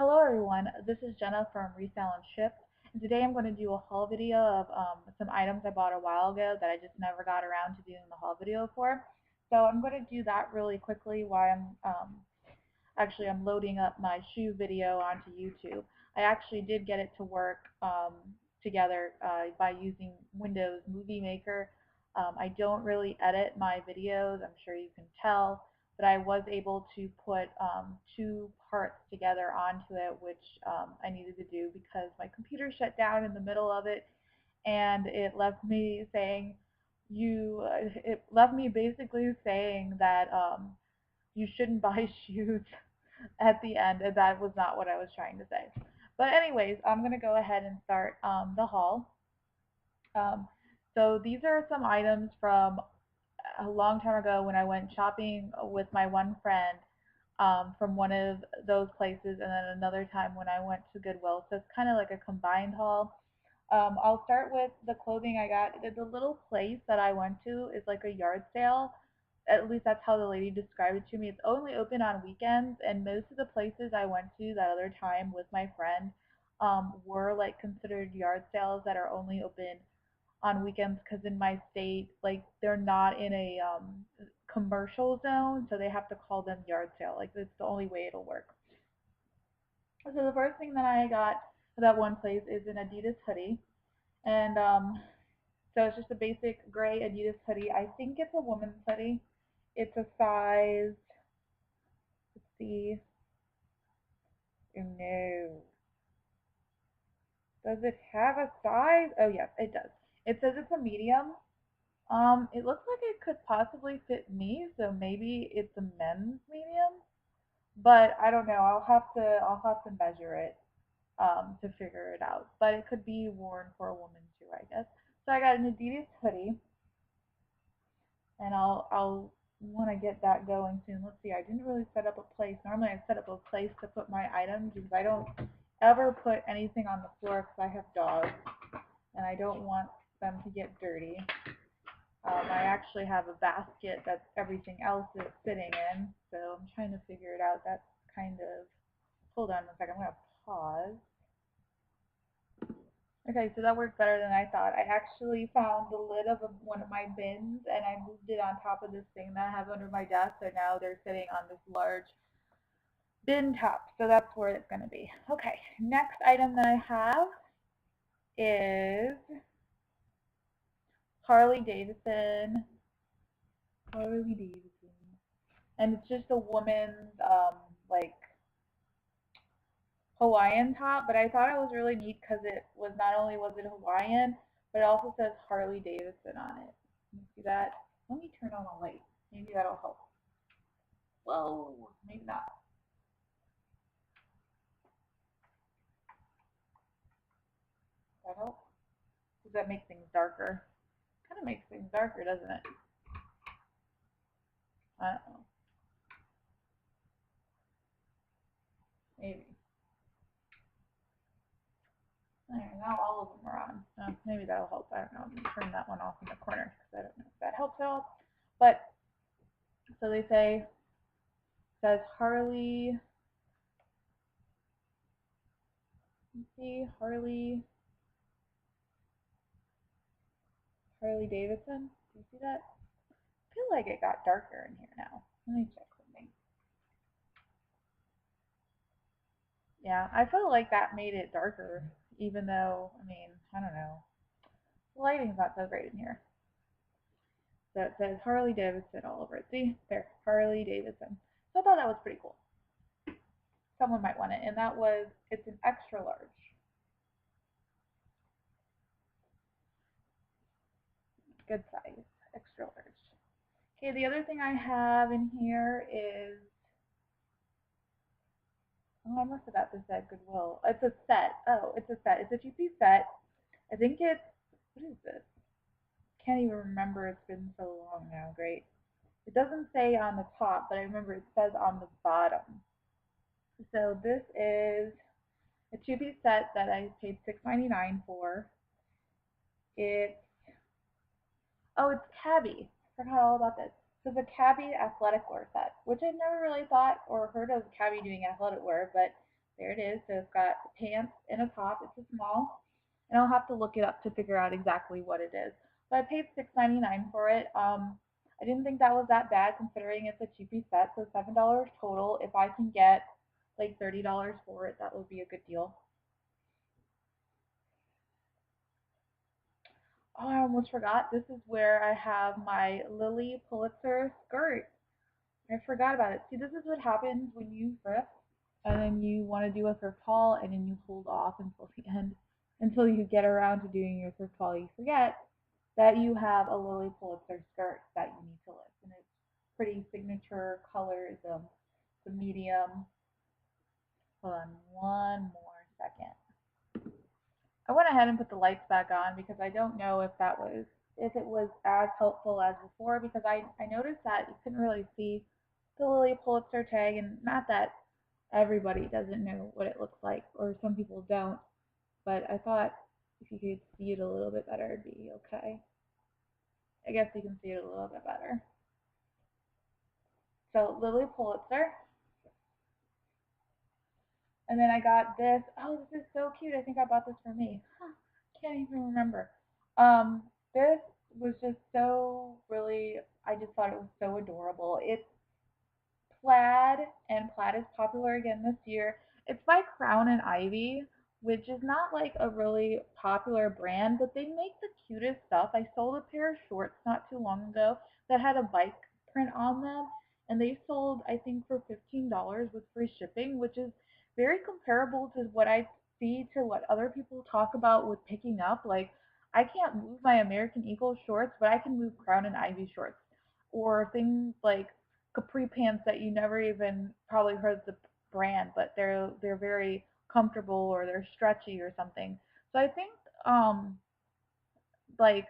Hello everyone, this is Jenna from Resell and Ship, and today I'm going to do a haul video of some items I bought a while ago that I just never got around to doing the haul video for. So I'm going to do that really quickly while I'm loading up my shoe video onto YouTube. I actually did get it to work together by using Windows Movie Maker. I don't really edit my videos, I'm sure you can tell, but I was able to put two parts together onto it, which I needed to do because my computer shut down in the middle of it, and it left me saying it left me basically saying that you shouldn't buy shoes at the end, and that was not what I was trying to say. But anyways, I'm gonna go ahead and start the haul. Um, so these are some items from a long time ago when I went shopping with my one friend from one of those places, and then another time when I went to Goodwill. So it's kind of like a combined haul. I'll start with the clothing I got. The little place that I went to is like a yard sale. At least that's how the lady described it to me. It's only open on weekends, and most of the places I went to that other time with my friend were like considered yard sales that are only open on weekends because in my state, like they're not in a commercial zone, so they have to call them yard sale. Like it's the only way it'll work. So the first thing that I got at that one place is an Adidas hoodie, and so it's just a basic gray Adidas hoodie. I think it's a woman's hoodie. It's a size. Let's see. Oh no. Does it have a size? Oh yes, it does. It says it's a medium. It looks like it could possibly fit me, so maybe it's a men's medium, but I don't know. I'll have to measure it to figure it out. But it could be worn for a woman too, I guess. So I got an Adidas hoodie, and I'll want to get that going soon. Let's see. I didn't really set up a place. Normally I set up a place to put my items because I don't ever put anything on the floor because I have dogs and I don't want them to get dirty. I actually have a basket that's everything else is sitting in, so I'm trying to figure it out. That's kind of, hold on a second, I'm going to pause. Okay, so that worked better than I thought. I actually found the lid of one of my bins and I moved it on top of this thing that I have under my desk, so now they're sitting on this large bin top, so that's where it's going to be. Okay, next item that I have is Harley Davidson. Harley Davidson. And it's just a woman's like Hawaiian top, but I thought it was really neat because it was not only was it Hawaiian, but it also says Harley Davidson on it. You see that? Let me turn on the light. Maybe that'll help. Whoa, maybe not. That help? Does that make things darker? Kind of makes things darker, doesn't it? I don't know. Maybe. There, now all of them are on. Maybe that'll help. I don't know. I'm gonna turn that one off in the corner because I don't know if that helps at all. But so they say says Harley. Let's see, Harley Davidson. Do you see that? I feel like it got darker in here now. Let me check something. Yeah, I felt like that made it darker, even though, I mean, I don't know. The lighting's not so great in here. So it says Harley Davidson all over it. See? There, Harley Davidson. So I thought that was pretty cool. Someone might want it. And it's an extra large. Good size. Extra large. Okay, the other thing I have in here is, oh, I must have got this at Goodwill. It's a set. Oh, it's a set. It's a two-piece set. I think it's, what is this? Can't even remember. It's been so long now. Great. It doesn't say on the top, but I remember it says on the bottom. So this is a two-piece set that I paid $6.99 for. It's, oh, it's Cabby. I forgot all about this. So the Cabby athletic wear set, which I've never really thought or heard of Cabby doing athletic wear, but There it is. So it's got pants and a top. It's a small, and I'll have to look it up to figure out exactly what it is. But I paid $6.99 for it. I didn't think that was that bad considering it's a cheapy set. So $7 total. If I can get like $30 for it, that would be a good deal. Oh, I almost forgot. This is where I have my Lilly Pulitzer skirt. I forgot about it. See, this is what happens when you thrift and then you want to do a thrift haul and then you hold off until the end, until you get around to doing your thrift haul. You forget that you have a Lilly Pulitzer skirt that you need to list, and it's pretty signature colors. The medium. Hold on one more second. I went ahead and put the lights back on because I don't know if it was as helpful as before, because I noticed that you couldn't really see the Lilly Pulitzer tag, and not that everybody doesn't know what it looks like, or some people don't, but I thought if you could see it a little bit better it'd be okay. I guess you can see it a little bit better. So Lilly Pulitzer. And then I got this. Oh, this is so cute. I think I bought this for me. Huh, can't even remember. Um, this was just so really, I just thought it was so adorable. It's plaid, and plaid is popular again this year. It's by Crown and Ivy, which is not like a really popular brand, but they make the cutest stuff. I sold a pair of shorts not too long ago that had a bike print on them, and they sold, I think, for $15 with free shipping, which is very comparable to what I see to what other people talk about with picking up. Like, I can't move my American Eagle shorts, but I can move Crown and Ivy shorts. Or things like capri pants that you never even probably heard the brand, but they're very comfortable or they're stretchy or something. So I think like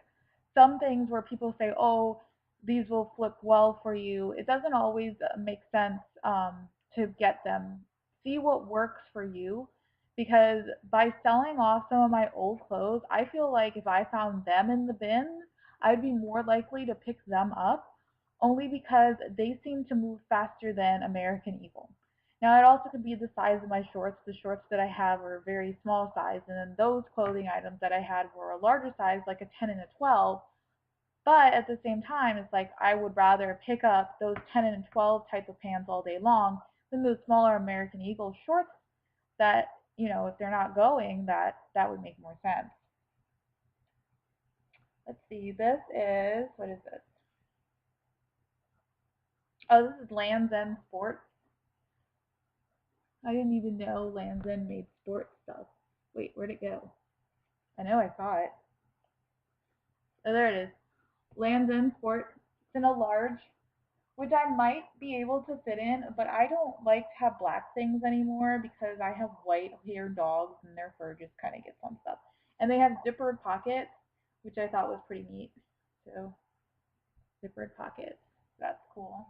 some things where people say, "Oh, these will flip well for you," it doesn't always make sense to get them. See what works for you, because by selling off some of my old clothes, I feel like if I found them in the bins, I'd be more likely to pick them up, only because they seem to move faster than American Eagle. Now, it also could be the size of my shorts. The shorts that I have are a very small size, and then those clothing items that I had were a larger size, like a 10 and a 12. But at the same time, it's like I would rather pick up those 10 and 12 type of pants all day long than those smaller American Eagle shorts that, if they're not going, that would make more sense. Let's see. What is this? Oh, this is Land's End Sports. I didn't even know Land's End made sports stuff. Wait, where'd it go? I know I saw it. Oh, there it is. Land's End Sports. It's in a large, which I might be able to fit in, but I don't like to have black things anymore because I have white haired dogs and their fur just kind of gets on stuff. And they have zippered pockets, which I thought was pretty neat. So, zippered pockets. That's cool.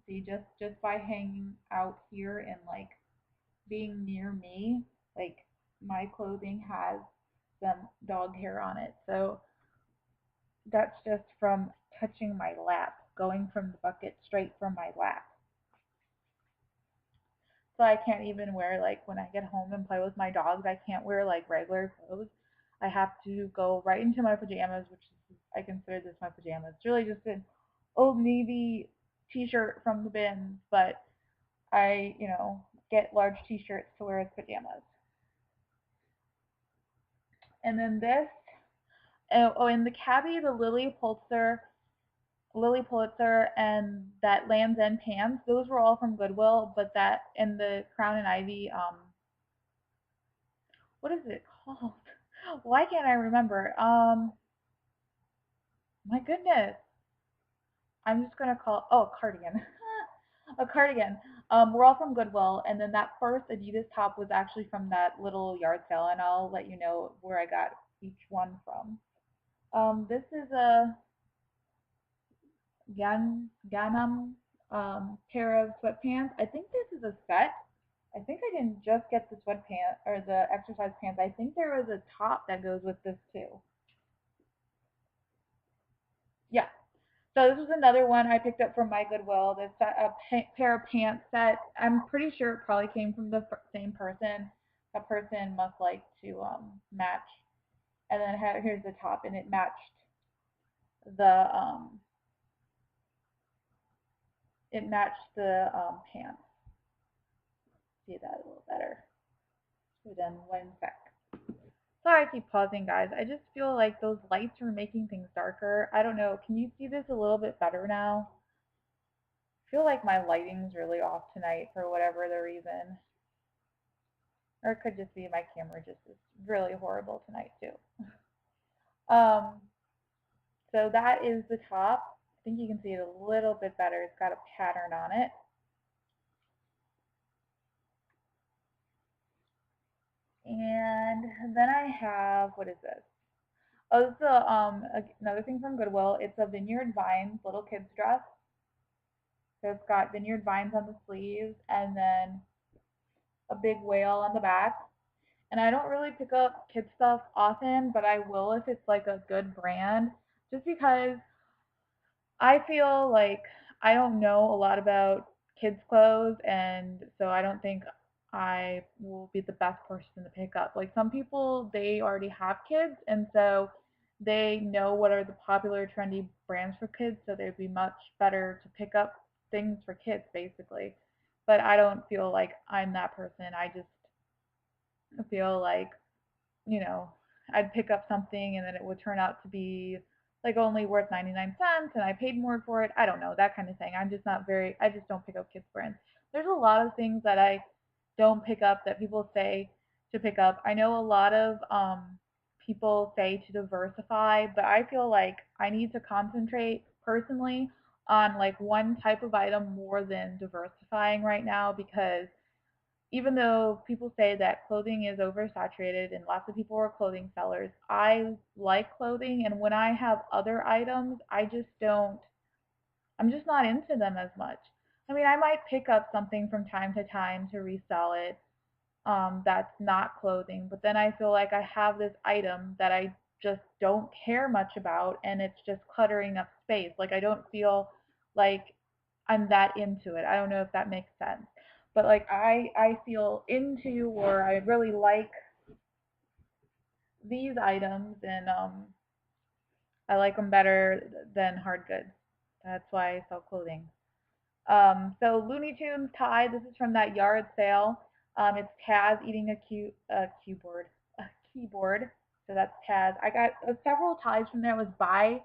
See, just by hanging out here and like being near me, like my clothing has some dog hair on it. So that's just from touching my lap, going from the bucket straight from my lap. So I can't even wear, like, when I get home and play with my dogs, I can't wear like regular clothes. I have to go right into my pajamas, which is, I consider this my pajamas. It's really just an Old Navy t-shirt from the bins, but I, get large t-shirts to wear as pajamas. And then this, oh, in the cabbie, the Lilly Pulitzer and that Land's End pants, those were all from Goodwill, but that and the Crown and Ivy, what is it called? Why can't I remember? My goodness. I'm just gonna call, oh, a cardigan. A cardigan. We're all from Goodwill, and then that first Adidas top was actually from that little yard sale, and I'll let you know where I got each one from. This is a Gangnam pair of sweatpants. I think this is a set. I think I didn't just get the sweatpants or the exercise pants. I think there is a top that goes with this too. Yeah. So this was another one I picked up from my Goodwill. This pair of pants set. I'm pretty sure it probably came from the same person. That person must like to match. And then here's the top, and it matched the pants. See that a little better. So then one sec. Sorry I keep pausing, guys. I just feel like those lights are making things darker. I don't know. Can you see this a little bit better now? I feel like my lighting's really off tonight for whatever the reason. Or it could just be my camera just is really horrible tonight too. Um, so that is the top. I think you can see it a little bit better. It's got a pattern on it. And then I have, what is this? Oh, this is another thing from Goodwill. It's a Vineyard Vines little kids dress. So it's got Vineyard Vines on the sleeves and then a big whale on the back. And I don't really pick up kid stuff often, but I will if it's like a good brand, just because I feel like I don't know a lot about kids' clothes, and so I don't think I will be the best person to pick up. Like some people, they already have kids, and so they know what are the popular, trendy brands for kids, so they'd be much better to pick up things for kids, basically. But I don't feel like I'm that person. I just feel like I'd pick up something and then it would turn out to be like only worth 99 cents and I paid more for it. I don't know, that kind of thing. I just don't pick up kids brands. There's a lot of things that I don't pick up that people say to pick up. I know a lot of people say to diversify, but I feel like I need to concentrate personally on like one type of item more than diversifying right now, because even though people say that clothing is oversaturated and lots of people are clothing sellers, I like clothing, and when I have other items, I'm just not into them as much. I mean, I might pick up something from time to time to resell it, that's not clothing, but then I feel like I have this item that I just don't care much about and it's just cluttering up space. Like I don't feel like I'm that into it. I don't know if that makes sense. But like I feel into, or I really like these items, and I like them better than hard goods. That's why I sell clothing. So Looney Tunes tie. This is from that yard sale. It's Taz eating a keyboard. So that's Taz. I got several ties from there. It was buy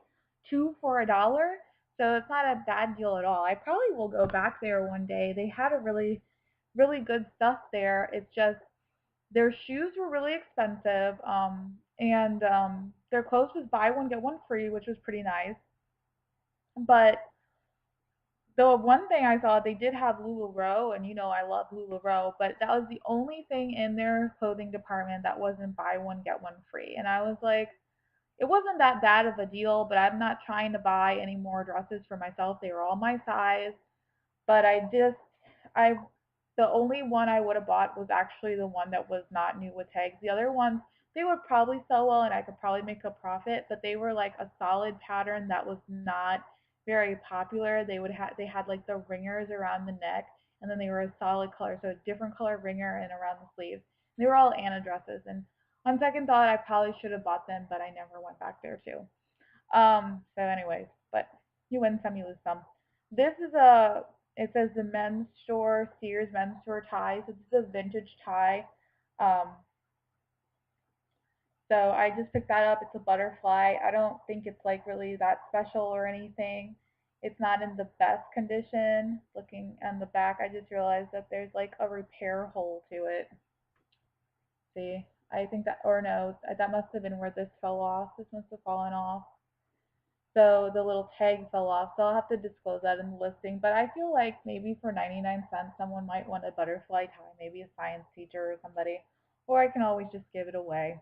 two for $1. So it's not a bad deal at all. I probably will go back there one day. They had a really good stuff there. It's just their shoes were really expensive. And their clothes was buy one get one free, which was pretty nice. But the one thing I saw, they did have Lululemon, and I love Lululemon, but that was the only thing in their clothing department that wasn't buy one get one free. And I was like, it wasn't that bad of a deal, but I'm not trying to buy any more dresses for myself. They were all my size. But I the only one I would have bought was actually the one that was not new with tags. The other ones, they would probably sell well and I could probably make a profit, but they were like a solid pattern that was not very popular. They had like the ringers around the neck, and then they were a solid color, so a different color ringer and around the sleeves. They were all Anna dresses, and on second thought, I probably should have bought them, but I never went back there too. So anyways, but you win some, you lose some. This is it says the men's store, Sears men's store tie. So this is a vintage tie. Um, so I just picked that up. It's a butterfly. I don't think it's like really that special or anything. It's not in the best condition. Looking on the back, I just realized that there's like a repair hole to it. See, I think that, or no, that must have been where this fell off. This must have fallen off. So the little tag fell off. So I'll have to disclose that in the listing. But I feel like maybe for 99 cents, someone might want a butterfly tie, maybe a science teacher or somebody. Or I can always just give it away.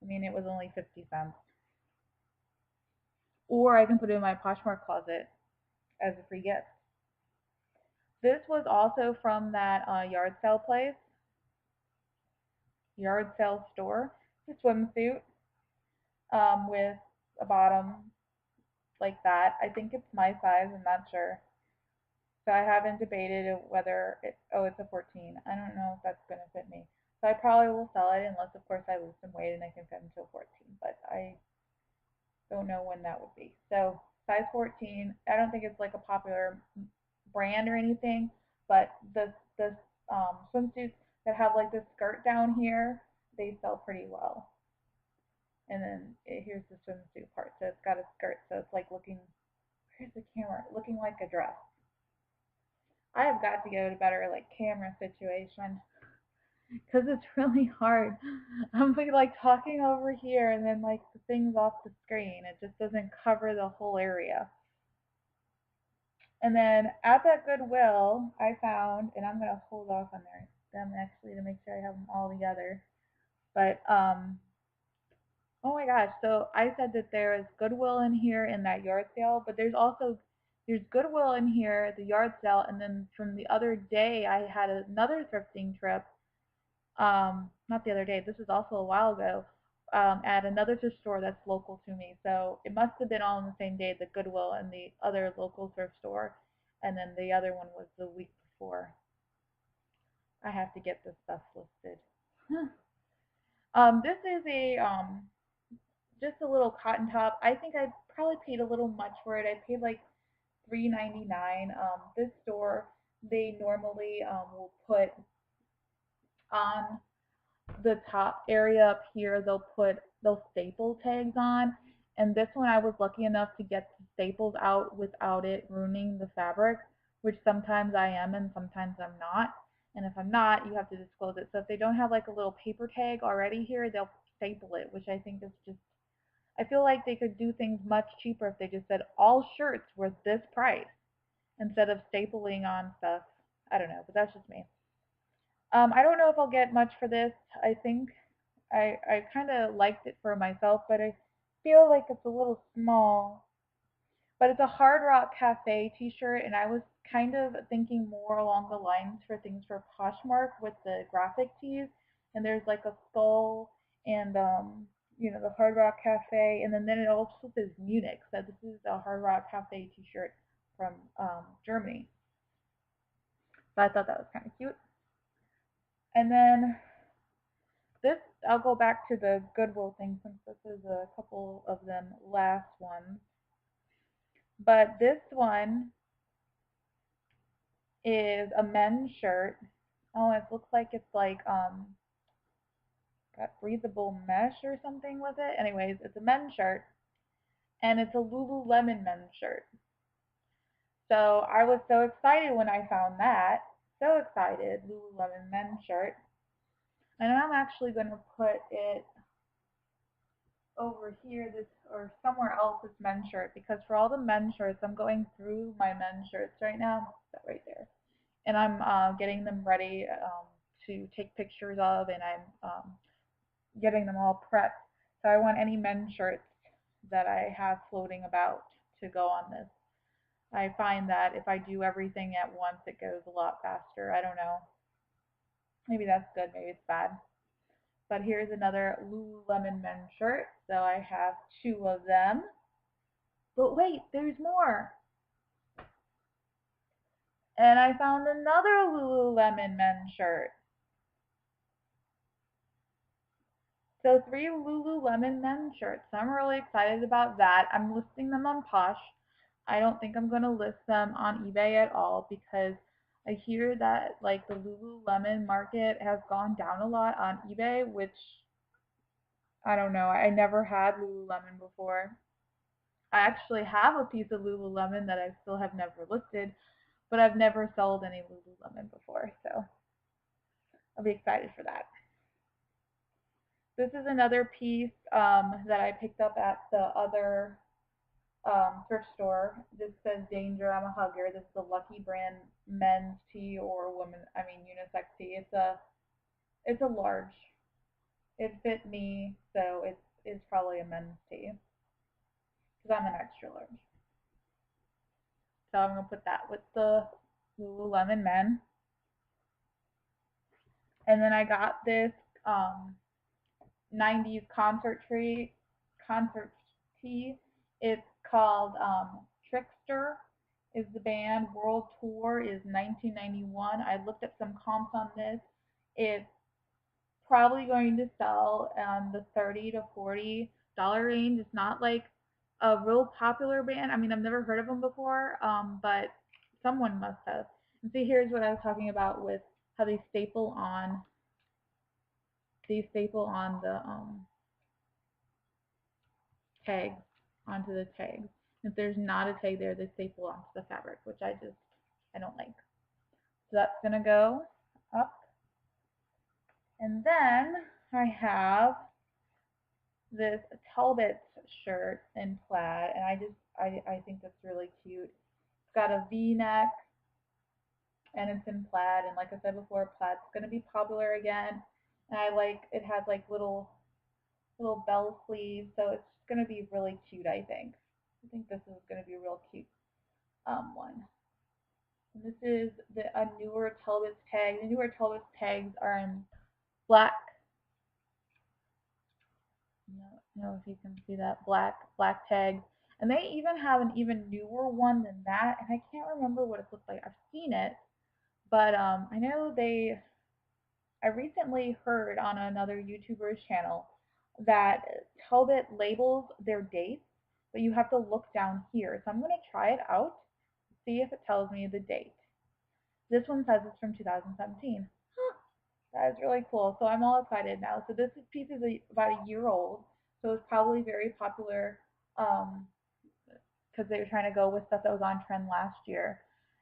I mean, it was only 50 cents. Or I can put it in my Poshmark closet as a free gift. This was also from that yard sale store. It's a swimsuit with a bottom. like that. I think it's my size, I'm not sure. So I haven't debated whether it's a 14. I don't know if that's going to fit me. So I probably will sell it unless, of course, I lose some weight and I can fit into a 14. But I don't know when that would be. So size 14. I don't think it's like a popular brand or anything, but the swimsuits that have like this skirt down here, they sell pretty well. And then here's the swimsuit part. So it's got a skirt, so it's like looking. Where's the camera? Looking like a dress. I have got to get a better like camera situation because it's really hard. I'm like talking over here and then like the thing's off the screen. It just doesn't cover the whole area. And then at that Goodwill, I found, and I'm gonna hold off on them actually to make sure I have them all together. But oh my gosh! So I said that there is Goodwill in here in that yard sale, but there's Goodwill in here at the yard sale, and then from the other day I had another thrifting trip. Not the other day. This was also a while ago. At another thrift store that's local to me. So it must have been all on the same day, the Goodwill and the other local thrift store, and then the other one was the week before. I have to get this stuff listed. This is a just a little cotton top. I think I probably paid a little much for it. I paid like $3.99. This store they normally will put on the top area up here, they'll staple tags on. And this one I was lucky enough to get the staples out without it ruining the fabric, which sometimes I am and sometimes I'm not. And if I'm not, you have to disclose it. So if they don't have like a little paper tag already here, they'll staple it, which I think is just, I feel like they could do things much cheaper if they just said all shirts were this price instead of stapling on stuff. I don't know, but that's just me. I don't know if I'll get much for this. I think I kind of liked it for myself, but I feel like it's a little small. But it's a Hard Rock Cafe t-shirt, and I was kind of thinking more along the lines for things for Poshmark with the graphic tees. And there's like a skull and the Hard Rock Cafe, and then it also says Munich. So this is a Hard Rock Cafe t-shirt from Germany. So I thought that was kind of cute. And then this, I'll go back to the Goodwill thing since this is a couple of them last ones. But this one is a men's shirt. Oh, it looks like it's like got breathable mesh or something with it. Anyways, it's a men's shirt and it's a Lululemon men's shirt. So I was so excited when I found that. So excited, Lululemon men's shirt. And I'm actually going to put it over here this or somewhere else this men's shirt because for all the men's shirts I'm going through my men's shirts right now, that right there, and I'm getting them ready to take pictures of, and I'm getting them all prepped. So I want any men's shirts that I have floating about to go on this. I find that if I do everything at once it goes a lot faster. I don't know, maybe that's good, maybe it's bad. But here's another Lululemon men's shirt. So I have two of them. But wait, there's more. And I found another Lululemon men's shirt. So 3 Lululemon men's shirts. So I'm really excited about that. I'm listing them on Posh. I don't think I'm going to list them on eBay at all because I hear that like the Lululemon market has gone down a lot on eBay, which I don't know. I never had Lululemon before. I actually have a piece of Lululemon that I still have never listed, but I've never sold any Lululemon before, so I'll be excited for that. This is another piece that I picked up at the other thrift store. This says Danger, I'm a Hugger. This is a Lucky Brand men's tee or unisex tee. It's a large. It fit me, so it's probably a men's tee because I'm an extra large. So I'm gonna put that with the Lululemon men. And then I got this 90s concert tee. It's called Trickster is the band. World Tour is 1991. I looked up some comps on this. It's probably going to sell the $30 to $40 range. It's not like a real popular band. I mean, I've never heard of them before, but someone must have. And see, here's what I was talking about with how they staple on the tags onto the tags. If there's not a tag there, they staple onto the fabric, which I don't like. So that's gonna go up. And then I have this Talbot shirt in plaid, and I think that's really cute. It's got a V-neck, and it's in plaid, and like I said before, plaid's gonna be popular again. And it has like little bell sleeves, so it's gonna be really cute. I think this is gonna be a real cute one. And this is a newer Talbot's tag. The newer Talbot's tags are in black. I don't know if you can see that black tag. And they even have an even newer one than that, and I can't remember what it looks like. I've seen it, but I know I recently heard on another YouTuber's channel that Talbot labels their dates, but you have to look down here. So I'm going to try it out, see if it tells me the date. This one says it's from 2017. That is really cool. So I'm all excited now. So this piece is about a year old, so it's probably very popular because they were trying to go with stuff that was on trend last year.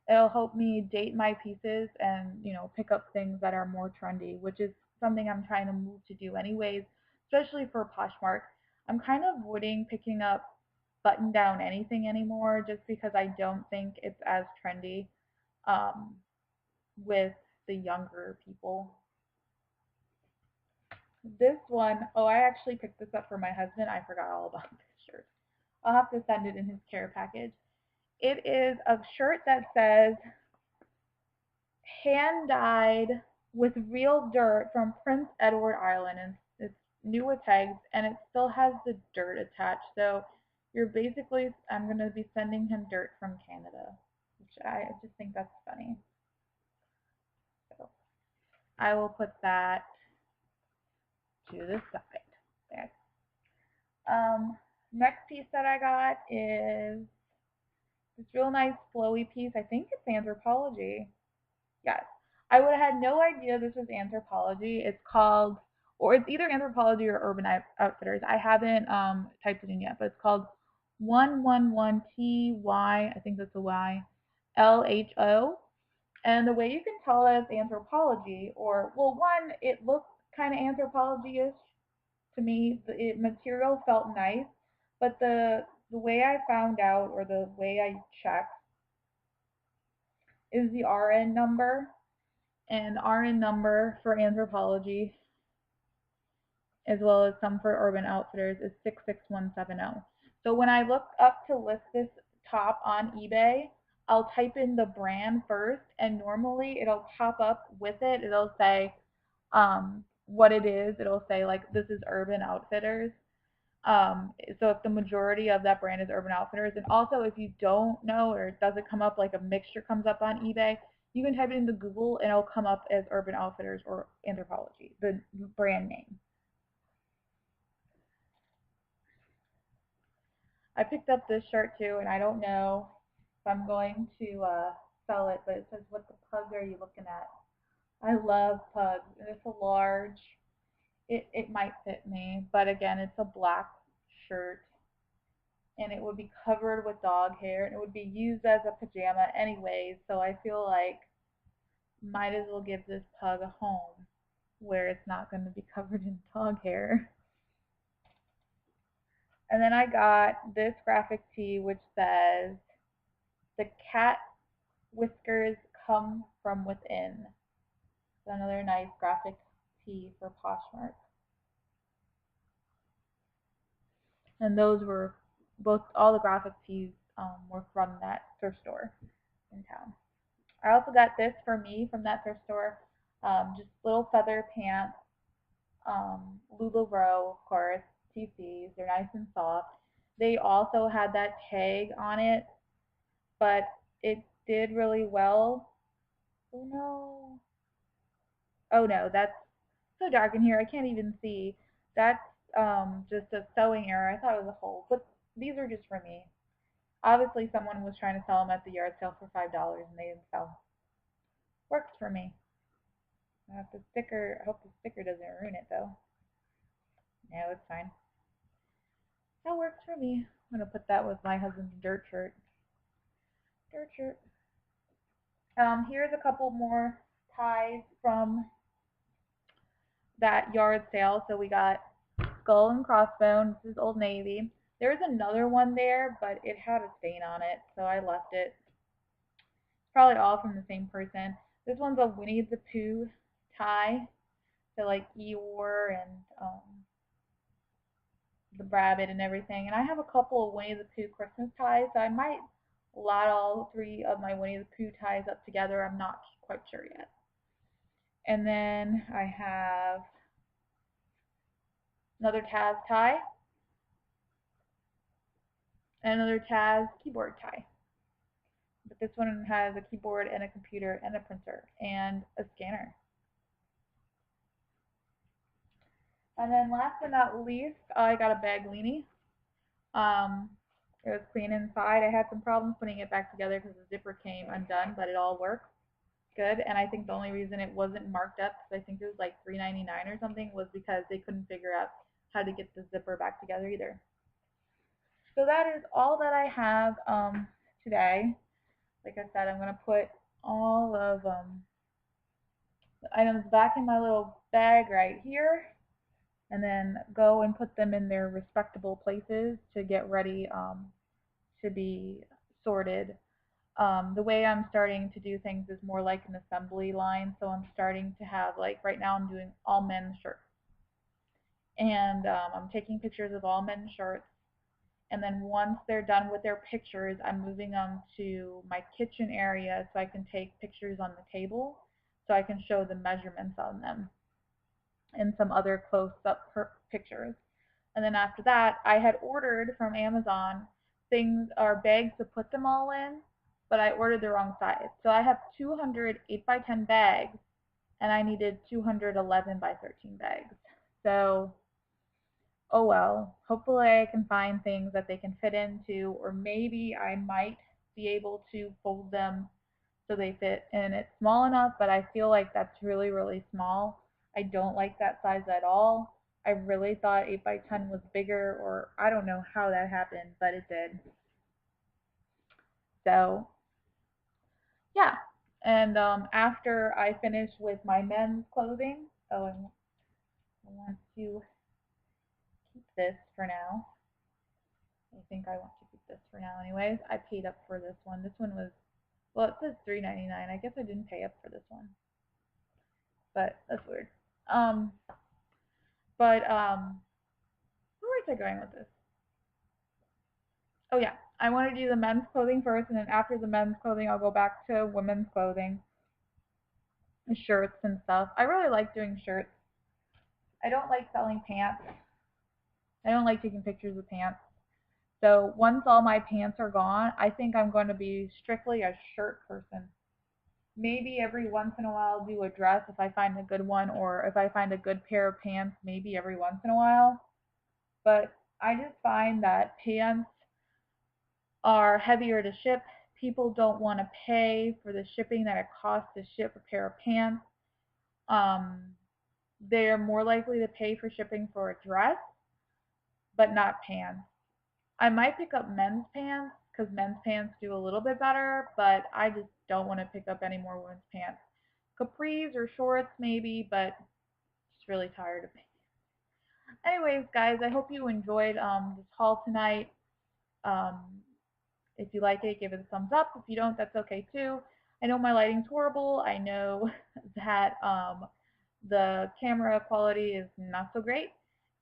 It'll help me date my pieces and pick up things that are more trendy, which is something I'm trying to move to do anyways, especially for Poshmark. I'm kind of avoiding picking up button down anything anymore just because I don't think it's as trendy um, with the younger people. This one, oh, I actually picked this up for my husband. I forgot all about this shirt. I'll have to send it in his care package. It is a shirt that says hand dyed with real dirt from Prince Edward Island, and it's new with tags, and it still has the dirt attached. So I'm going to be sending him dirt from Canada, which I just think that's funny. So I will put that to the side there. Next piece that I got is this real nice flowy piece. I think it's Anthropologie. Yes. I would have had no idea this was Anthropologie. Or it's either Anthropologie or Urban Outfitters. I haven't typed it in yet, but it's called 111TY, I think that's a Y, LHO. And the way you can tell it's Anthropologie, it looks kind of Anthropologie-ish to me. The material felt nice, but the way I found out, or the way I checked, is the RN number. And RN number for Anthropologie, as well as some for Urban Outfitters, is 66170. So when I look up to list this top on eBay, I'll type in the brand first, and normally it'll pop up with it. It'll say what it is. It'll say like this is Urban Outfitters. So if the majority of that brand is Urban Outfitters, and also if you don't know or it doesn't come up, like a mixture comes up on eBay, you can type it into Google and it'll come up as Urban Outfitters or Anthropologie, the brand name. I picked up this shirt too, and I don't know if I'm going to sell it, but it says, what the pug are you looking at? I love pugs, and it's a large. It might fit me, but again, it's a black shirt, and it would be covered with dog hair, and it would be used as a pajama anyways, so I feel like might as well give this pug a home where it's not going to be covered in dog hair. And then I got this graphic tee which says, the cat whiskers come from within. So another nice graphic tee for Poshmark. And those were all the graphic tees were from that thrift store in town. I also got this for me from that thrift store, just little feather pants, Lululemon, of course, TCs. They're nice and soft. They also had that tag on it, but it did really well. Oh no. Oh no, that's so dark in here. I can't even see. That's just a sewing error. I thought it was a hole, but these are just for me. Obviously, someone was trying to sell them at the yard sale for $5 and they didn't sell. Works for me. I hope the sticker doesn't ruin it though. No, it's fine. That works for me. I'm gonna put that with my husband's dirt shirt. Dirt shirt. Here's a couple more ties from that yard sale. So we got Skull and Crossbones. This is Old Navy. There was another one there, but it had a stain on it, so I left it. It's probably all from the same person. This one's a Winnie the Pooh tie. So like Eeyore and the rabbit and everything. And I have a couple of Winnie the Pooh Christmas ties, so I might lot all three of my Winnie the Pooh ties up together. I'm not quite sure yet. And then I have another Taz tie and another Taz keyboard tie. But this one has a keyboard and a computer and a printer and a scanner. And then last but not least, I got a bag leanie. Um, it was clean inside. I had some problems putting it back together because the zipper came undone, but it all works good. And I think the only reason it wasn't marked up, because I think it was like $3.99 or something, was because they couldn't figure out how to get the zipper back together either. So that is all that I have today. Like I said, I'm going to put all of the items back in my little bag right here, and then go and put them in their respectable places to get ready to be sorted. The way I'm starting to do things is more like an assembly line. So I'm starting to have, like right now I'm doing all men's shirts. And I'm taking pictures of all men's shirts. And then once they're done with their pictures, I'm moving them to my kitchen area so I can take pictures on the table so I can show the measurements on them and some other close-up pictures. And then after that, I had ordered from Amazon things or bags to put them all in, but I ordered the wrong size. So I have 200 8x10 bags, and I needed 200 11x13 bags. So, oh well. Hopefully I can find things that they can fit into, or maybe I might be able to fold them so they fit. And it's small enough, but I feel like that's really, really small. I don't like that size at all. I really thought 8x10 was bigger, or I don't know how that happened, but it did. So, yeah. And after I finish with my men's clothing, oh, I want to keep this for now. I think I want to keep this for now anyways. I paid up for this one. This one was, well, it says $3.99. I guess I didn't pay up for this one. But that's weird. Um, but where was I going with this? Oh yeah, I want to do the men's clothing first, and then after the men's clothing, I'll go back to women's clothing, shirts and stuff. I really like doing shirts. I don't like selling pants. I don't like taking pictures of pants. So once all my pants are gone, I think I'm going to be strictly a shirt person. Maybe every once in a while I'll do a dress if I find a good one, or if I find a good pair of pants, maybe every once in a while. But I just find that pants are heavier to ship. People don't want to pay for the shipping that it costs to ship a pair of pants. Um, they're more likely to pay for shipping for a dress, but not pants. I might pick up men's pants because men's pants do a little bit better, but I just don't want to pick up any more women's pants. Capris or shorts maybe, but just really tired of it. Anyways, guys, I hope you enjoyed this haul tonight. Um, If you like it, give it a thumbs up. If you don't, that's okay too. I know my lighting's horrible. I know that the camera quality is not so great.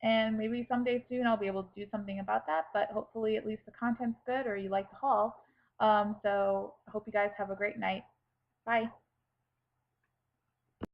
And maybe someday soon I'll be able to do something about that. But hopefully at least the content's good or you like the haul. So I hope you guys have a great night. Bye.